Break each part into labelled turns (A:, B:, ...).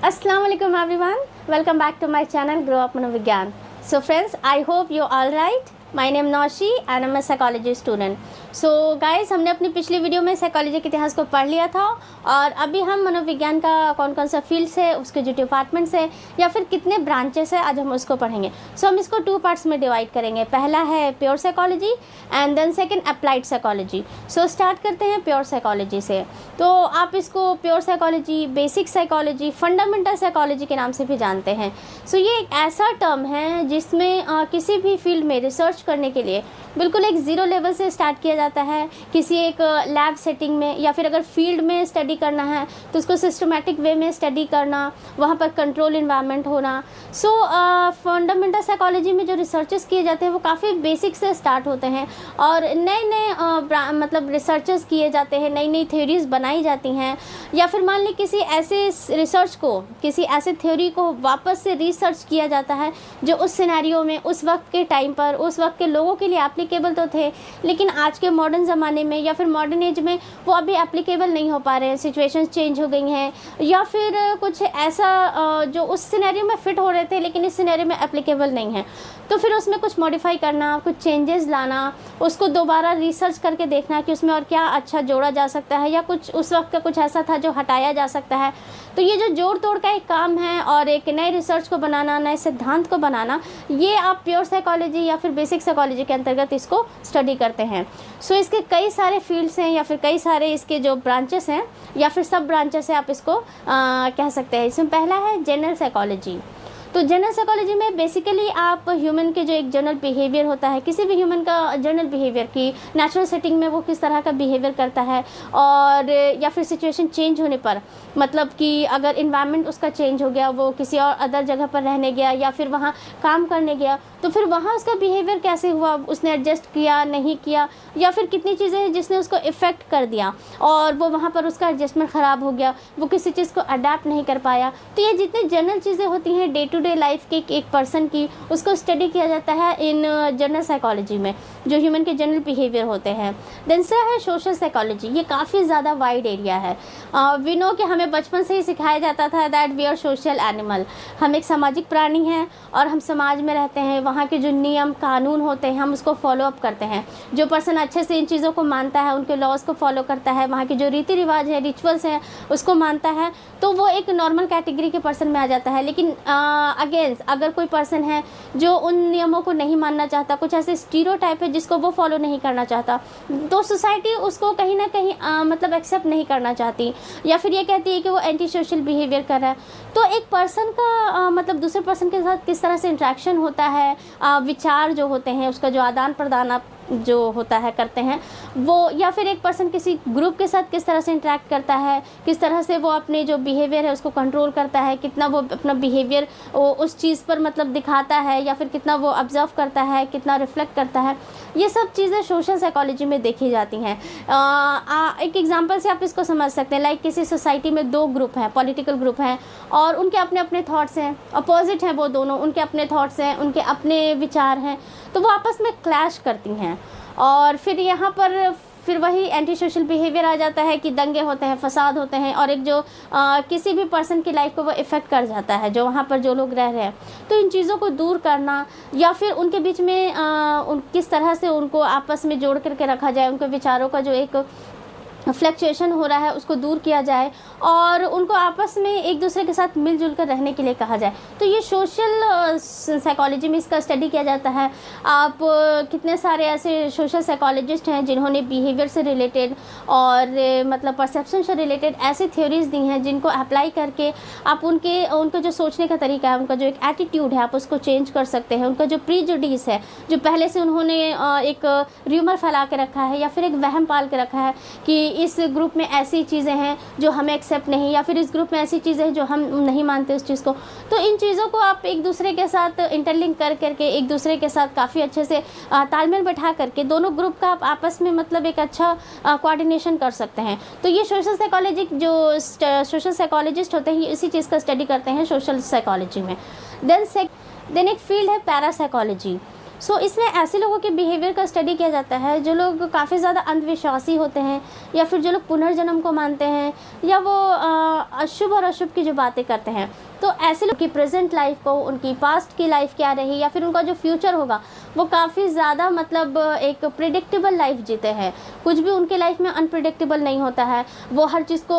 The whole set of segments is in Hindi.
A: Assalamu alaikum everyone. Welcome back to my channel Grow Up Manavigyan. So friends, I hope you all right. My name Naushi and I'm a psychology student. So guys, हमने अपनी पिछली वीडियो में साइकोलॉजी के इतिहास को पढ़ लिया था और अभी हम मनोविज्ञान का कौन कौन सा फील्ड्स है, उसके जो डिपार्टमेंट्स है या फिर कितने ब्रांचेस है, आज हम उसको पढ़ेंगे. सो हम इसको 2 पार्ट्स में डिवाइड करेंगे. पहला है pure psychology and then second applied psychology. So start करते हैं प्योर साइकोलॉजी से. तो आप इसको pure psychology, basic psychology, fundamental psychology के नाम से भी जानते हैं. सो ये एक ऐसा टर्म है जिसमें किसी भी फील्ड में रिसर्च करने के लिए बिल्कुल एक ज़ीरो लेवल से स्टार्ट किया जाता है. किसी एक लैब सेटिंग में या फिर अगर फील्ड में स्टडी करना है तो उसको सिस्टमेटिक वे में स्टडी करना, वहाँ पर कंट्रोल इन्वायरमेंट होना. सो फंडामेंटल साइकोलॉजी में जो रिसर्चेस किए जाते हैं वो काफ़ी बेसिक से स्टार्ट होते हैं और नए नए मतलब रिसर्चेस किए जाते हैं, नई नई थ्योरीज बनाई जाती हैं. या फिर मान ली किसी ऐसे रिसर्च को, किसी ऐसे थ्योरी को वापस से रिसर्च किया जाता है जो उस सिनेरियो में, उस वक्त के टाइम पर, उस वक्त के लोगों के लिए एप्लीकेबल तो थे, लेकिन आज के मॉडर्न ज़माने में या फिर मॉडर्न एज में वो अभी एप्लीकेबल नहीं हो पा रहे हैं. सिचुएशंस चेंज हो गई हैं या फिर कुछ ऐसा जो उस सिनेरियो में फ़िट हो रहे थे लेकिन इस सिनेरियो में एप्लीकेबल नहीं है. तो फिर उसमें कुछ मॉडिफाई करना, कुछ चेंजेस लाना, उसको दोबारा रिसर्च करके देखना कि उसमें और क्या अच्छा जोड़ा जा सकता है या कुछ उस वक्त का कुछ ऐसा था जो हटाया जा सकता है. तो ये जो जोड़ तोड़ का एक काम है और एक नए रिसर्च को बनाना, नए सिद्धांत को बनाना, ये आप प्योर साइकोलॉजी या फिर बेसिक साइकोलॉजी के अंतर्गत इसको स्टडी करते हैं. सो इसके कई सारे फील्ड्स हैं या फिर कई सारे इसके जो ब्रांचेस हैं या फिर सब ब्रांचेस हैं, आप इसको कह सकते हैं. इसमें पहला है जनरल साइकोलॉजी. तो जनरल साइकोलॉजी में बेसिकली आप ह्यूमन के जो एक जनरल बिहेवियर होता है, किसी भी ह्यूमन का जनरल बिहेवियर की नेचुरल सेटिंग में वो किस तरह का बिहेवियर करता है और या फिर सिचुएशन चेंज होने पर, मतलब कि अगर इन्वायरमेंट उसका चेंज हो गया, वो किसी और अदर जगह पर रहने गया या फिर वहाँ काम करने गया, तो फिर वहाँ उसका बिहेवियर कैसे हुआ, उसने एडजस्ट किया नहीं किया या फिर कितनी चीज़ें हैं जिसने उसको इफ़ेक्ट कर दिया और वो वहाँ पर उसका एडजस्टमेंट ख़राब हो गया, वो किसी चीज़ को अडेप्ट नहीं कर पाया. तो ये जितनी जनरल चीज़ें होती हैं डे टू डे लाइफ के एक पर्सन की, उसको स्टडी किया जाता है इन जनरल साइकोलॉजी में, जो ह्यूमन के जनरल बिहेवियर होते हैं. दूसरा है सोशल साइकोलॉजी. ये काफ़ी ज़्यादा वाइड एरिया है. वी नो कि हमें बचपन से ही सिखाया जाता था that we are social animal. हम एक सामाजिक प्राणी हैं और हम समाज में रहते हैं. वहाँ के जो नियम कानून होते हैं हम उसको फॉलो अप करते हैं. जो पर्सन अच्छे से इन चीज़ों को मानता है, उनके लॉज को फॉलो करता है, वहाँ के जो रीति रिवाज है, रिचुअल्स हैं, उसको मानता है, तो वो एक नॉर्मल कैटेगरी के पर्सन में आ जाता है. लेकिन अगेंस्ट अगर कोई पर्सन है जो उन नियमों को नहीं मानना चाहता, कुछ ऐसे स्टीरियोटाइप है जिसको वो फॉलो नहीं करना चाहता, तो सोसाइटी उसको कहीं ना कहीं मतलब एक्सेप्ट नहीं करना चाहती या फिर ये कहती है कि वो एंटी सोशल बिहेवियर कर रहा है. तो एक पर्सन का मतलब दूसरे पर्सन के साथ किस तरह से इंट्रैक्शन होता है, विचार जो होते हैं, उसका जो आदान प्रदान आप जो होता है करते हैं वो, या फिर एक पर्सन किसी ग्रुप के साथ किस तरह से इंटरेक्ट करता है, किस तरह से वो अपने जो बिहेवियर है उसको कंट्रोल करता है, कितना वो अपना बिहेवियर उस चीज़ पर मतलब दिखाता है या फिर कितना वो ऑब्जर्व करता है, कितना रिफ्लेक्ट करता है, ये सब चीज़ें सोशल साइकोलॉजी में देखी जाती हैं. एक एग्जांपल से आप इसको समझ सकते हैं. लाइक किसी सोसाइटी में 2 ग्रुप हैं, पॉलिटिकल ग्रुप हैं और उनके अपने अपने थॉट्स हैं, अपोजिट हैं वो दोनों, उनके अपने थॉट्स हैं, उनके अपने विचार हैं, तो वो आपस में क्लैश करती हैं और फिर यहाँ पर फिर वही एंटी सोशल बिहेवियर आ जाता है कि दंगे होते हैं, फसाद होते हैं और एक जो किसी भी पर्सन की लाइफ को वो इफ़ेक्ट कर जाता है, जो वहाँ पर जो लोग रह रहे हैं. तो इन चीज़ों को दूर करना या फिर उनके बीच में किस तरह से उनको आपस में जोड़ करके रखा जाए, उनके विचारों का जो एक फ्लक्चुएशन हो रहा है उसको दूर किया जाए और उनको आपस में एक दूसरे के साथ मिलजुल कर रहने के लिए कहा जाए. तो ये सोशल साइकोलॉजी में इसका स्टडी किया जाता है. आप कितने सारे ऐसे सोशल साइकोलॉजिस्ट हैं जिन्होंने बिहेवियर से रिलेटेड और मतलब परसेप्शन से रिलेटेड ऐसी थ्योरीज दी हैं जिनको अप्लाई करके आप उनका जो सोचने का तरीका है, उनका जो एक एटीट्यूड है, आप उसको चेंज कर सकते हैं. उनका जो प्रीजुडिस है, जो पहले से उन्होंने एक र्यूमर फैला के रखा है या फिर एक वहम पाल के रखा है कि इस ग्रुप में ऐसी चीज़ें हैं जो हमें एक्सेप्ट नहीं, या फिर इस ग्रुप में ऐसी चीज़ें हैं जो हम नहीं मानते उस चीज़ को. तो इन चीज़ों को आप एक दूसरे के साथ इंटरलिंक कर करके एक दूसरे के साथ काफ़ी अच्छे से तालमेल बैठा करके दोनों ग्रुप का आप आपस में मतलब एक अच्छा कोऑर्डिनेशन कर सकते हैं. तो ये सोशल साइकोलॉजी जो सोशल साइकोलॉजिस्ट होते हैं ये इसी चीज़ का स्टडी करते हैं सोशल साइकोलॉजी में. देन एक फील्ड है पैरासाइकोलॉजी. सो इसमें ऐसे लोगों के बिहेवियर का स्टडी किया जाता है जो लोग काफ़ी ज़्यादा अंधविश्वासी होते हैं, या फिर जो लोग पुनर्जन्म को मानते हैं, या वो अशुभ और अशुभ की जो बातें करते हैं। तो ऐसे लोग की प्रेजेंट लाइफ को, उनकी पास्ट की लाइफ क्या रही, या फिर उनका जो फ्यूचर होगा वो काफ़ी ज़्यादा मतलब एक प्रिडिक्टेबल लाइफ जीते हैं। कुछ भी उनके लाइफ में अनप्रिडिक्टेबल नहीं होता है। वो हर चीज़ को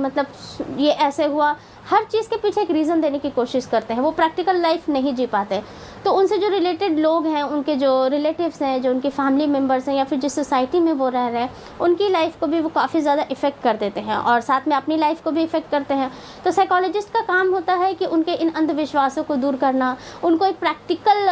A: मतलब ये ऐसे हुआ, हर चीज़ के पीछे एक रीज़न देने की कोशिश करते हैं। वो प्रैक्टिकल लाइफ नहीं जी पाते। तो उनसे जो रिलेटेड लोग हैं, उनके जो रिलेटिव्स हैं, जो उनकी फैमिली मेम्बर्स हैं, या फिर जिस सोसाइटी में वो रह रहे हैं, उनकी लाइफ को भी वो काफ़ी ज़्यादा इफ़ेक्ट कर देते हैं और साथ में अपनी लाइफ को भी इफ़ेक्ट करते हैं। तो साइकोलॉजिस्ट का काम होता है कि उनके इन अंधविश्वासों को दूर करना, उनको एक प्रैक्टिकल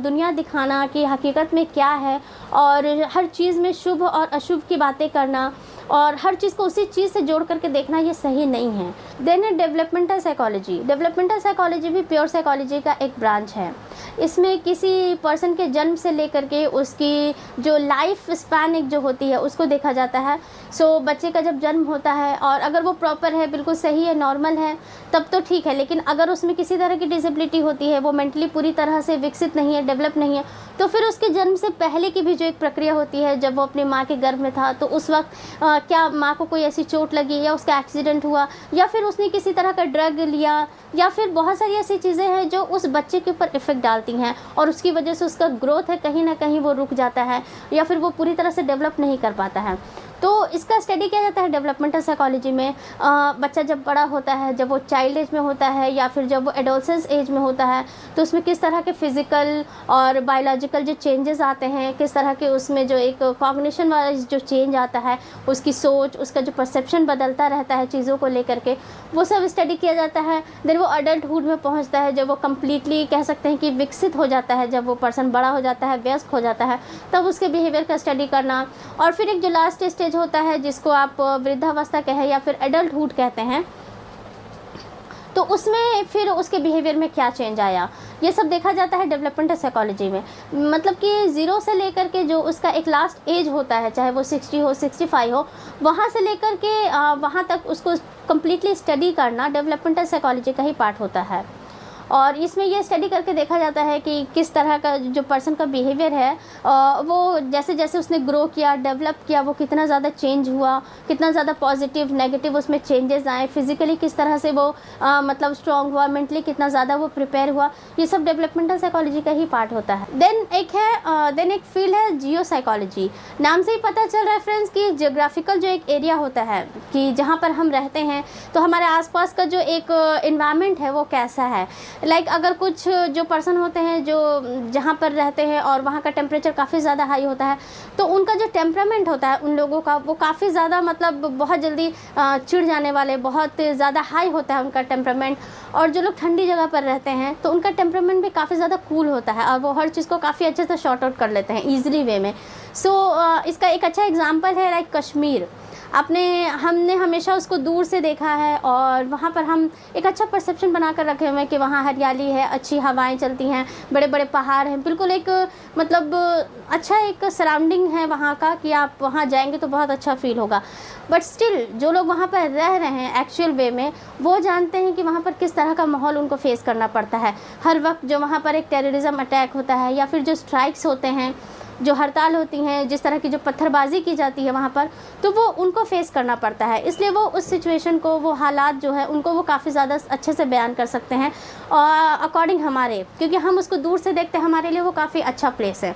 A: दुनिया दिखाना कि हकीकत में क्या है, और हर चीज़ में शुभ और अशुभ की बातें करना, और हर चीज़ को उसी चीज़ से जोड़ करके देखना ये सही नहीं है। देन है डेवलपमेंटल साइकोलॉजी। डेवलपमेंटल साइकोलॉजी भी प्योर साइकोलॉजी का एक ब्रांच है। इसमें किसी पर्सन के जन्म से लेकर के उसकी जो लाइफ स्पैन एक जो होती है उसको देखा जाता है। सो बच्चे का जब जन्म होता है और अगर वो प्रॉपर है, बिल्कुल सही है, नॉर्मल है, तब तो ठीक है। लेकिन अगर उसमें किसी तरह की डिसेबिलिटी होती है, वो मेंटली पूरी तरह से विकसित नहीं है, डेवलप नहीं है, तो फिर उसके जन्म से पहले की भी जो एक प्रक्रिया होती है, जब वो अपनी माँ के गर्भ में था, तो उस वक्त क्या माँ को कोई ऐसी चोट लगी, या उसका एक्सीडेंट हुआ, या फिर उसने किसी तरह का ड्रग लिया, या फिर बहुत सारी ऐसी चीज़ें हैं जो उस बच्चे के ऊपर इफ़ेक्ट डालती हैं, और उसकी वजह से उसका ग्रोथ है कहीं ना कहीं वो रुक जाता है, या फिर वो पूरी तरह से डेवलप नहीं कर पाता है। तो इसका स्टडी किया जाता है डेवलपमेंटल साइकोलॉजी में। बच्चा जब बड़ा होता है, जब वो चाइल्ड एज में होता है, या फिर जब वो एडोलसेंस एज में होता है, तो उसमें किस तरह के फिज़िकल और बायोलॉजिकल जो चेंजेस आते हैं, किस तरह के उसमें जो एक कॉग्निशन वाला जो चेंज आता है, उसकी सोच, उसका जो परसेप्शन बदलता रहता है चीज़ों को लेकर के, वो सब स्टडी किया जाता है। देन वो अडल्टहुड में पहुंचता है, जब वो कम्प्लीटली कह सकते हैं कि विकसित हो जाता है, जब वो पर्सन बड़ा हो जाता है, वयस्क हो जाता है, तब उसके बिहेवियर का स्टडी करना। और फिर एक जो लास्ट स्टेज होता है जिसको आप वृद्धावस्था कहें या फिर एडल्टहुड कहते हैं, तो उसमें फिर उसके बिहेवियर में क्या चेंज आया, ये सब देखा जाता है डेवलपमेंटल साइकोलॉजी में। मतलब कि 0 से लेकर के जो उसका एक लास्ट एज होता है, चाहे वो 60 हो, 65 हो, वहाँ से लेकर के वहाँ तक उसको कम्प्लीटली स्टडी करना डेवलपमेंटल साइकोलॉजी का ही पार्ट होता है। और इसमें ये स्टडी करके देखा जाता है कि किस तरह का जो पर्सन का बिहेवियर है, वो जैसे जैसे उसने ग्रो किया, डेवलप किया, वो कितना ज़्यादा चेंज हुआ, कितना ज़्यादा पॉजिटिव नेगेटिव उसमें चेंजेस आए, फिजिकली किस तरह से वो मतलब स्ट्रॉन्ग हुआ, मेंटली कितना ज़्यादा वो प्रिपेयर हुआ, ये सब डेवलपमेंटल साइकोलॉजी का ही पार्ट होता है। देन एक फील्ड है जियो साइकोलॉजी। नाम से ही पता चल रहा है फ्रेंड्स कि जियोग्राफिकल जो एक एरिया होता है कि जहाँ पर हम रहते हैं, तो हमारे आसपास का जो एक इन्वायरमेंट है वो कैसा है। अगर कुछ जो पर्सन होते हैं जो जहाँ पर रहते हैं और वहाँ का टेम्परेचर काफ़ी ज़्यादा हाई होता है, तो उनका जो टेम्परामेंट होता है उन लोगों का, वो काफ़ी ज़्यादा मतलब बहुत जल्दी चिढ़ जाने वाले, बहुत ज़्यादा हाई होता है उनका टेम्परामेंट। और जो लोग ठंडी जगह पर रहते हैं तो उनका टेम्परामेंट भी काफ़ी ज़्यादा कूल होता है और वो हर चीज़ को काफ़ी अच्छे से शॉर्ट आउट कर लेते हैं ईजिली वे में। इसका एक अच्छा एग्जाम्पल है कश्मीर। हमने हमेशा उसको दूर से देखा है और वहाँ पर हम एक अच्छा परसेप्शन बना कर रखे हुए हैं कि वहाँ हरियाली है, अच्छी हवाएं चलती हैं, बड़े बड़े पहाड़ हैं, बिल्कुल एक मतलब अच्छा एक सराउंडिंग है वहाँ का कि आप वहाँ जाएंगे तो बहुत अच्छा फील होगा। बट स्टिल जो लोग वहाँ पर रह रहे हैं एक्चुअल वे में, वो जानते हैं कि वहाँ पर किस तरह का माहौल उनको फेस करना पड़ता है। हर वक्त जो वहाँ पर एक टेररिज्म अटैक होता है या फिर जो स्ट्राइक्स होते हैं, जो हड़ताल होती हैं, जिस तरह की जो पत्थरबाजी की जाती है वहाँ पर, तो वो उनको फेस करना पड़ता है। इसलिए वो उस सिचुएशन को, वो हालात जो है उनको वो काफ़ी ज़्यादा अच्छे से बयान कर सकते हैं अकॉर्डिंग हमारे, क्योंकि हम उसको दूर से देखते हैं, हमारे लिए वो काफ़ी अच्छा प्लेस है।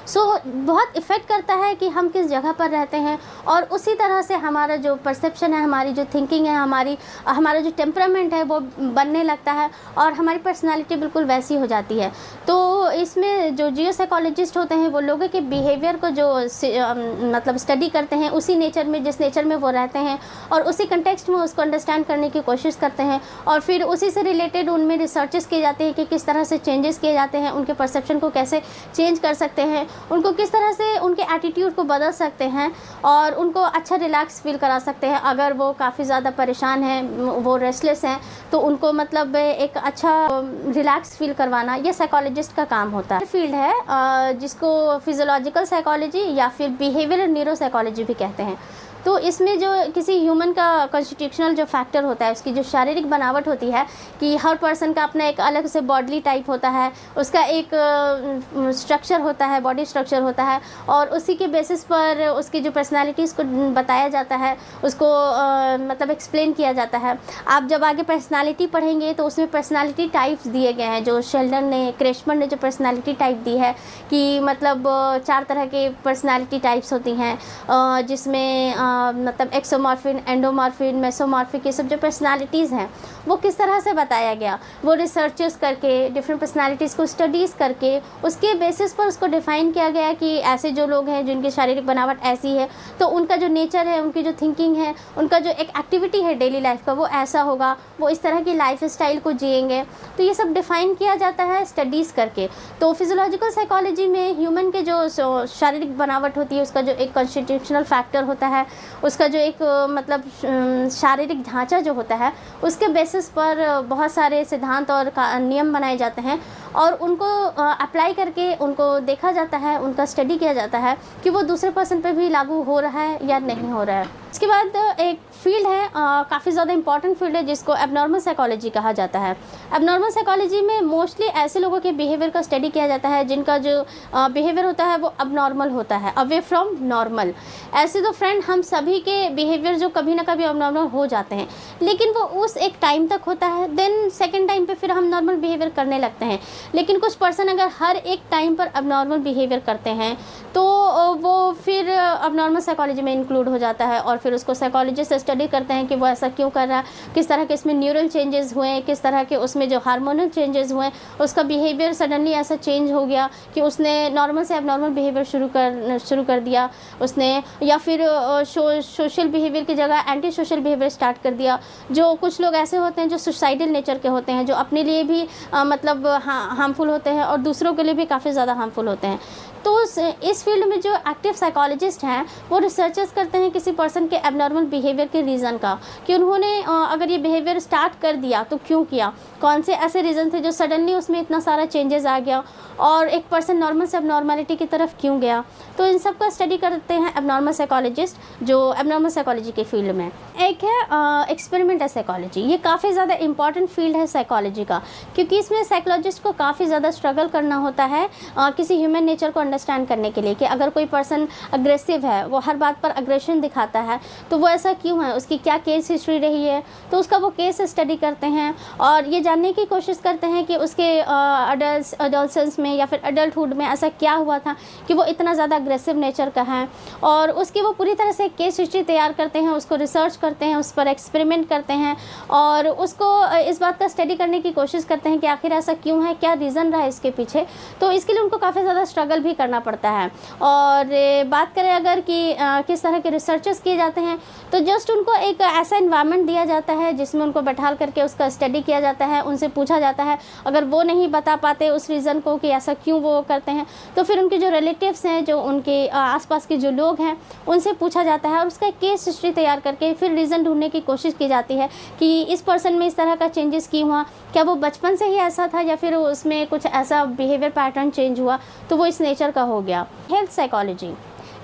A: बहुत इफ़ेक्ट करता है कि हम किस जगह पर रहते हैं और उसी तरह से हमारा जो परसेप्शन है, हमारी जो थिंकिंग है, हमारा जो टेम्परामेंट है वो बनने लगता है और हमारी पर्सनालिटी बिल्कुल वैसी हो जाती है। तो इसमें जो जियो साइकोलॉजिस्ट होते हैं वो लोगों के बिहेवियर को जो मतलब स्टडी करते हैं, उसी नेचर में, जिस नेचर में वो रहते हैं और उसी कंटेक्स्ट में उसको अंडरस्टैंड करने की कोशिश करते हैं और फिर उसी से रिलेटेड उनमें रिसर्चेस किए जाते हैं कि किस तरह से चेंजेस किए जाते हैं, उनके परसेप्शन को कैसे चेंज कर सकते हैं, उनको किस तरह से उनके एटीट्यूड को बदल सकते हैं और उनको अच्छा रिलैक्स फील करा सकते हैं। अगर वो काफ़ी ज़्यादा परेशान हैं, वो रेस्टलेस हैं, तो उनको मतलब एक अच्छा रिलैक्स फील करवाना, ये साइकोलॉजिस्ट का काम होता है। फील्ड है जिसको फिजियोलॉजिकल साइकोलॉजी या फिर बिहेवियरल न्यूरो साइकोलॉजी भी कहते हैं। तो इसमें जो किसी ह्यूमन का कॉन्स्टिट्यूशनल जो फैक्टर होता है, उसकी जो शारीरिक बनावट होती है कि हर पर्सन का अपना एक अलग से बॉडी टाइप होता है, उसका एक स्ट्रक्चर होता है, बॉडी स्ट्रक्चर होता है, और उसी के बेसिस पर उसकी जो पर्सनालिटीज़ को बताया जाता है, उसको मतलब एक्सप्लेन किया जाता है। आप जब आगे पर्सनालिटी पढ़ेंगे तो उसमें पर्सनालिटी टाइप्स दिए गए हैं, जो शेल्डन ने, क्रेशमन ने जो पर्सनालिटी टाइप दी है कि मतलब 4 तरह के पर्सनालिटी टाइप्स होती हैं, जिसमें मतलब एक्सोमॉर्फिन, एंडोमॉर्फिन, मेसोमॉर्फिक, ये सब जो पर्सनालिटीज़ हैं वो किस तरह से बताया गया, वो रिसर्चेस करके, डिफरेंट पर्सनालिटीज़ को स्टडीज़ करके उसके बेसिस पर उसको डिफ़ाइन किया गया कि ऐसे जो लोग हैं जिनकी शारीरिक बनावट ऐसी है तो उनका जो नेचर है, उनकी जो थिंकिंग है, उनका जो एक एक्टिविटी है डेली लाइफ का वो ऐसा होगा, वो इस तरह की लाइफ स्टाइल को जिएंगे। तो ये सब डिफ़ाइन किया जाता है स्टडीज़ करके। तो फिजियोलॉजिकल साइकोलॉजी में ह्यूमन के जो शारीरिक बनावट होती है, उसका जो एक कॉन्स्टिट्यूशनल फैक्टर होता है, उसका जो एक मतलब शारीरिक ढांचा जो होता है, उसके बेसिस पर बहुत सारे सिद्धांत और नियम बनाए जाते हैं और उनको अप्लाई करके उनको देखा जाता है, उनका स्टडी किया जाता है कि वो दूसरे पर्सन पे भी लागू हो रहा है या नहीं हो रहा है। इसके बाद एक फील्ड है, काफ़ी ज़्यादा इंपॉर्टेंट फील्ड है, जिसको एबनॉर्मल साइकोलॉजी कहा जाता है। एबनॉर्मल साइकोलॉजी में मोस्टली ऐसे लोगों के बिहेवियर का स्टडी किया जाता है जिनका जो बिहेवियर होता है वो अबनॉर्मल होता है, अवे फ्रॉम नॉर्मल। ऐसे तो फ्रेंड हम सभी के बिहेवियर जो कभी ना कभी अबनॉर्मल हो जाते हैं, लेकिन वो उस एक टाइम तक होता है, देन सेकेंड टाइम पे फिर हम नॉर्मल बिहेवियर करने लगते हैं। लेकिन कुछ पर्सन अगर हर एक टाइम पर अबनॉर्मल बिहेवियर करते हैं तो वो फिर अबनॉर्मल साइकोलॉजी में इंक्लूड हो जाता है और फिर उसको साइकोलॉजिस्ट स्टडी करते हैं कि वो ऐसा क्यों कर रहा है, किस तरह के इसमें न्यूरल चेंजेस हुए, किस तरह के उसमें जो हार्मोनल चेंजेस हुए, उसका बिहेवियर सडनली ऐसा चेंज हो गया कि उसने नॉर्मल से एबनॉर्मल बिहेवियर शुरू कर दिया उसने, या फिर सोशल बिहेवियर की जगह एंटी सोशल बिहेवियर स्टार्ट कर दिया। जो कुछ लोग ऐसे होते हैं जो सुसाइडल नेचर के होते हैं, जो अपने लिए भी मतलब हार्मफुल होते हैं और दूसरों के लिए भी काफ़ी ज़्यादा हार्मफुल होते हैं। तो इस फील्ड में जो एक्टिव साइकोलॉजिस्ट हैं वो रिसर्चेस करते हैं किसी पर्सन के एबनॉर्मल बिहेवियर के रीज़न का, कि उन्होंने अगर ये बिहेवियर स्टार्ट कर दिया तो क्यों किया, कौन से ऐसे रीज़न थे जो सडनली उसमें इतना सारा चेंजेस आ गया और एक पर्सन नॉर्मल से एबनॉर्मलिटी की तरफ क्यों गया। तो इन सब का स्टडी करते हैं एबनॉर्मल साइकोलॉजिस्ट जो एबनॉर्मल साइकोलॉजी के फील्ड में। एक है एक्सपेरिमेंटल साइकोलॉजी। ये काफ़ी ज़्यादा इंपॉर्टेंट फील्ड है साइकोलॉजी का, क्योंकि इसमें साइकोलॉजिस्ट को काफ़ी ज़्यादा स्ट्रगल करना होता है किसी ह्यूमन नेचर को अंडरस्टैंड करने के लिए, कि अगर कोई पर्सन अग्रेसिव है, वो हर बात पर अग्रेशन दिखाता है, तो वो ऐसा क्यों है, उसकी क्या केस हिस्ट्री रही है, तो उसका वो केस स्टडी करते हैं और ये जानने की कोशिश करते हैं कि उसके अडल्टसेंस में या फिर अडल्टहुड में ऐसा क्या हुआ था कि वो इतना ज़्यादा अग्रेसिव नेचर का है, और उसकी वो पूरी तरह से केस हिस्ट्री तैयार करते हैं, उसको रिसर्च करते हैं, उस पर एक्सपेरिमेंट करते हैं और उसको इस बात का स्टडी करने की कोशिश करते हैं कि आखिर ऐसा क्यों है, क्या रीज़न रहा है इसके पीछे। तो इसके लिए उनको काफ़ी ज़्यादा स्ट्रगल भी करना पड़ता है। और बात करें अगर कि किस तरह के रिसर्चेस किए जाते हैं, तो जस्ट उनको एक ऐसा एनवायरनमेंट दिया जाता है जिसमें उनको बैठाल करके उसका स्टडी किया जाता है, उनसे पूछा जाता है, अगर वो नहीं बता पाते उस रीज़न को कि ऐसा क्यों वो करते हैं, तो फिर उनके जो रिलेटिव्स हैं, जो उनके आसपास के जो लोग हैं, उनसे पूछा जाता है और उसका केस हिस्ट्री तैयार करके फिर रीज़न ढूंढने की कोशिश की जाती है कि इस पर्सन में इस तरह का चेंजेस क्यों हुआ, क्या वो बचपन से ही ऐसा था या फिर उसमें कुछ ऐसा बिहेवियर पैटर्न चेंज हुआ तो वो इस नेचर का हो गया। हेल्थ साइकोलॉजी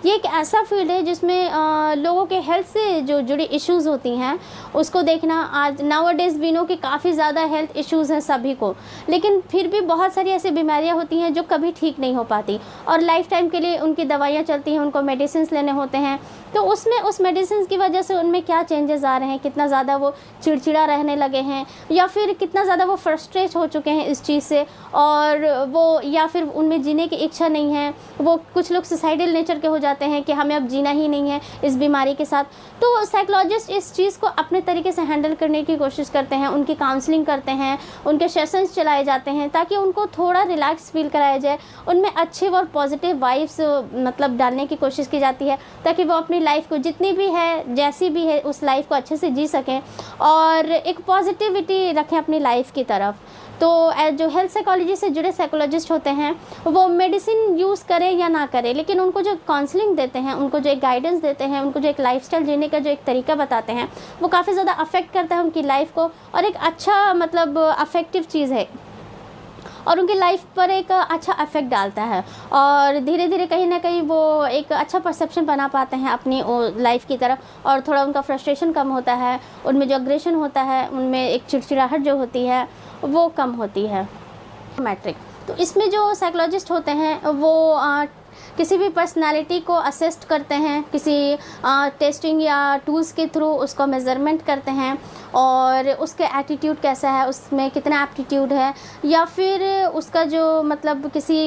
A: ये एक ऐसा फील्ड है जिसमें लोगों के हेल्थ से जो जुड़ी इश्यूज़ होती हैं उसको देखना। आज नाउअडेज़ वी नो कि काफ़ी ज़्यादा हेल्थ इश्यूज़ हैं सभी को, लेकिन फिर भी बहुत सारी ऐसी बीमारियां होती हैं जो कभी ठीक नहीं हो पाती और लाइफ टाइम के लिए उनकी दवाइयाँ चलती हैं, उनको मेडिसिन लेने होते हैं। तो उसमें उस मेडिसिन की वजह से उनमें क्या चेंजेस आ रहे हैं, कितना ज़्यादा वो चिड़चिड़ा रहने लगे हैं या फिर कितना ज़्यादा वो फ्रस्ट्रेट हो चुके हैं इस चीज़ से, और वो या फिर उनमें जीने की इच्छा नहीं है, वो कुछ लोग सुसाइडल नेचर के हो जाते हैं कि हमें अब जीना ही नहीं है इस बीमारी के साथ। तो साइकोलॉजिस्ट इस चीज़ को अपने तरीके से हैंडल करने की कोशिश करते हैं, उनकी काउंसलिंग करते हैं, उनके सेशंस चलाए जाते हैं ताकि उनको थोड़ा रिलैक्स फील कराया जाए, उनमें अच्छे और पॉजिटिव वाइब्स मतलब डालने की कोशिश की जाती है ताकि वो अपनी लाइफ को जितनी भी है जैसी भी है उस लाइफ को अच्छे से जी सकें और एक पॉजिटिविटी रखें अपनी लाइफ की तरफ। तो जो हेल्थ साइकोलॉजी से जुड़े साइकोलॉजिस्ट होते हैं वो मेडिसिन यूज़ करें या ना करें, लेकिन उनको जो काउंसलिंग देते हैं, उनको जो एक गाइडेंस देते हैं, उनको जो एक लाइफस्टाइल जीने का जो एक तरीका बताते हैं वो काफ़ी ज़्यादा अफेक्ट करता है उनकी लाइफ को और एक अच्छा मतलब अफेक्टिव चीज़ है। और उनकी लाइफ पर एक अच्छा इफेक्ट डालता है, और धीरे धीरे कहीं ना कहीं वो एक अच्छा परसेप्शन बना पाते हैं अपनी लाइफ की तरफ, और थोड़ा उनका फ्रस्ट्रेशन कम होता है, उनमें जो अग्रेशन होता है, उनमें एक चिड़चिड़ाहट जो होती है वो कम होती है। मैट्रिक, तो इसमें जो साइकोलॉजिस्ट होते हैं वो किसी भी पर्सनालिटी को असेस्ट करते हैं, किसी टेस्टिंग या टूल्स के थ्रू उसको मेज़रमेंट करते हैं, और उसके एटीट्यूड कैसा है, उसमें कितना एप्टीट्यूड है, या फिर उसका जो मतलब किसी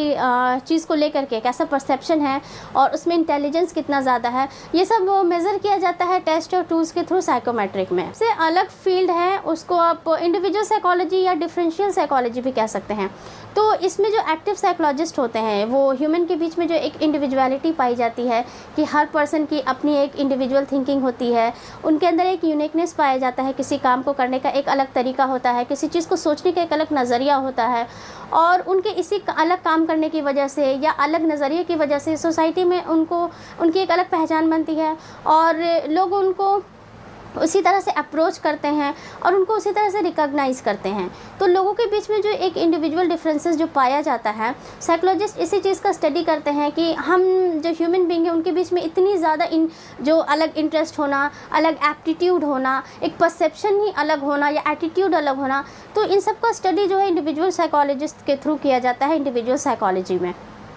A: चीज़ को लेकर के कैसा परसेप्शन है, और उसमें इंटेलिजेंस कितना ज़्यादा है, ये सब मेज़र किया जाता है टेस्ट और टूल्स के थ्रू साइकोमेट्रिक में। इससे अलग फील्ड है, उसको आप इंडिविजुअल साइकोलॉजी या डिफरेंशियल साइकोलॉजी भी कह सकते हैं। तो इसमें जो एक्टिव साइकोलॉजिस्ट होते हैं वो ह्यूमन के बीच में जो एक इंडिविजुअलिटी पाई जाती है कि हर पर्सन की अपनी एक इंडिविजुअल थिंकिंग होती है, उनके अंदर एक यूनिकनेस पाया जाता है, किसी काम को करने का एक अलग तरीका होता है, किसी चीज़ को सोचने का एक अलग नज़रिया होता है, और उनके इसी अलग काम करने की वजह से या अलग नज़रिए की वजह से सोसाइटी में उनकी एक अलग पहचान बनती है, और लोग उनको उसी तरह से अप्रोच करते हैं और उनको उसी तरह से रिकॉग्नाइज़ करते हैं। तो लोगों के बीच में जो एक इंडिविजुअल डिफरेंसेस जो पाया जाता है, साइकोलॉजिस्ट इसी चीज़ का स्टडी करते हैं कि हम जो ह्यूमन बीइंग है उनके बीच में इतनी ज़्यादा जो अलग इंटरेस्ट होना, अलग एप्टीट्यूड होना, एक परसेप्शन ही अलग होना या एटीट्यूड अलग होना, तो इन सब का स्टडी जो है इंडिविजुअल साइकोलॉजिस्ट के थ्रू किया जाता है इंडिविजुअल साइकोलॉजी में।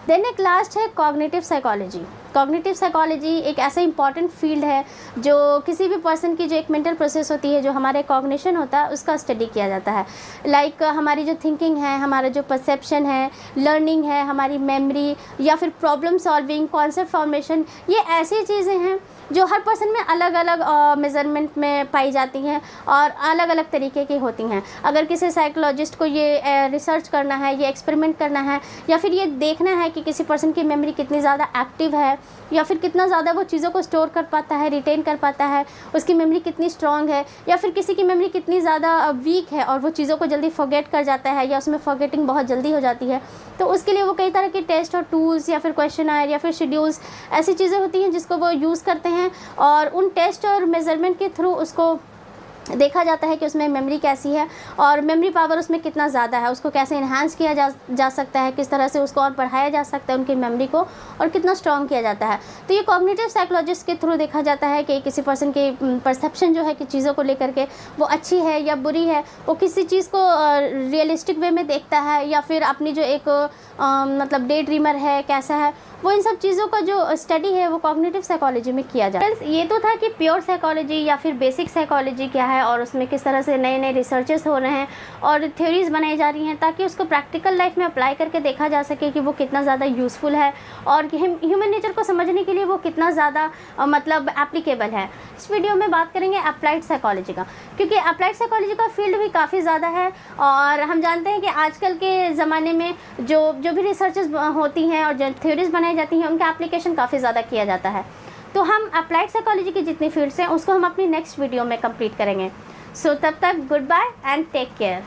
A: देन एक लास्ट है कॉग्निटिव साइकोलॉजी। कॉग्निटिव साइकोलॉजी एक ऐसा इंपॉर्टेंट फील्ड है जो किसी भी पर्सन की जो एक मेंटल प्रोसेस होती है, जो हमारे कॉग्निशन होता है, उसका स्टडी किया जाता है। लाइक हमारी जो थिंकिंग है, हमारा जो परसेप्शन है, लर्निंग है, हमारी मेमोरी, या फिर प्रॉब्लम सॉल्विंग, कॉन्सेप्ट फॉर्मेशन, ये ऐसी चीज़ें हैं जो हर पर्सन में अलग अलग मेज़रमेंट में पाई जाती हैं और अलग अलग तरीके की होती हैं। अगर किसी साइकोलॉजिस्ट को ये रिसर्च करना है, ये एक्सपेरिमेंट करना है, या फिर ये देखना है कि किसी पर्सन की मेमोरी कितनी ज़्यादा एक्टिव है, या फिर कितना ज़्यादा वो चीज़ों को स्टोर कर पाता है, रिटेन कर पाता है, उसकी मेमोरी कितनी स्ट्रॉन्ग है, या फिर किसी की मेमोरी कितनी ज़्यादा वीक है और वो चीज़ों को जल्दी फॉरगेट कर जाता है, या उसमें फॉरगेटिंग बहुत जल्दी हो जाती है, तो उसके लिए वो कई तरह के टेस्ट और टूल्स या फिर क्वेश्चनर या फिर शेड्यूल्स, ऐसी चीज़ें होती हैं जिसको वो यूज़ करते हैं, और उन टेस्ट और मेज़रमेंट के थ्रू उसको देखा जाता है कि उसमें मेमोरी कैसी है और मेमोरी पावर उसमें कितना ज़्यादा है, उसको कैसे इन्हांस किया जा सकता है, किस तरह से उसको और बढ़ाया जा सकता है उनकी मेमोरी को, और कितना स्ट्रॉन्ग किया जाता है। तो ये कॉग्निटिव साइकोलॉजिस्ट के थ्रू देखा जाता है कि किसी पर्सन की परसेप्शन जो है कि चीज़ों को लेकर के वो अच्छी है या बुरी है, वो किसी चीज़ को रियलिस्टिक वे में देखता है, या फिर अपनी जो एक मतलब डे ड्रीमर है कैसा है, वो इन सब चीज़ों का जो स्टडी है वो कॉग्निटिव साइकोलॉजी में किया जाता है। ये तो था कि प्योर साइकोलॉजी या फिर बेसिक साइकोलॉजी क्या है, और उसमें किस तरह से नए नए रिसर्चेस हो रहे हैं और थ्योरीज बनाई जा रही हैं ताकि उसको प्रैक्टिकल लाइफ में अप्लाई करके देखा जा सके कि वो कितना ज़्यादा यूज़फुल है और ह्यूमन नेचर को समझने के लिए वो कितना ज़्यादा मतलब एप्लीकेबल है। इस वीडियो में बात करेंगे अप्लाइड साइकोलॉजी का, क्योंकि अप्लाइड साइकोलॉजी का फील्ड भी काफ़ी ज़्यादा है, और हम जानते हैं कि आजकल के ज़माने में जो भी रिसर्चेस होती हैं और जो थ्योरीज बनाई जाती हैं उनका एप्लीकेशन काफ़ी ज़्यादा किया जाता है। तो हम अप्लाइड साइकोलॉजी की जितनी फील्ड्स हैं उसको हम अपनी नेक्स्ट वीडियो में कंप्लीट करेंगे। सो तब तक good bye and take care.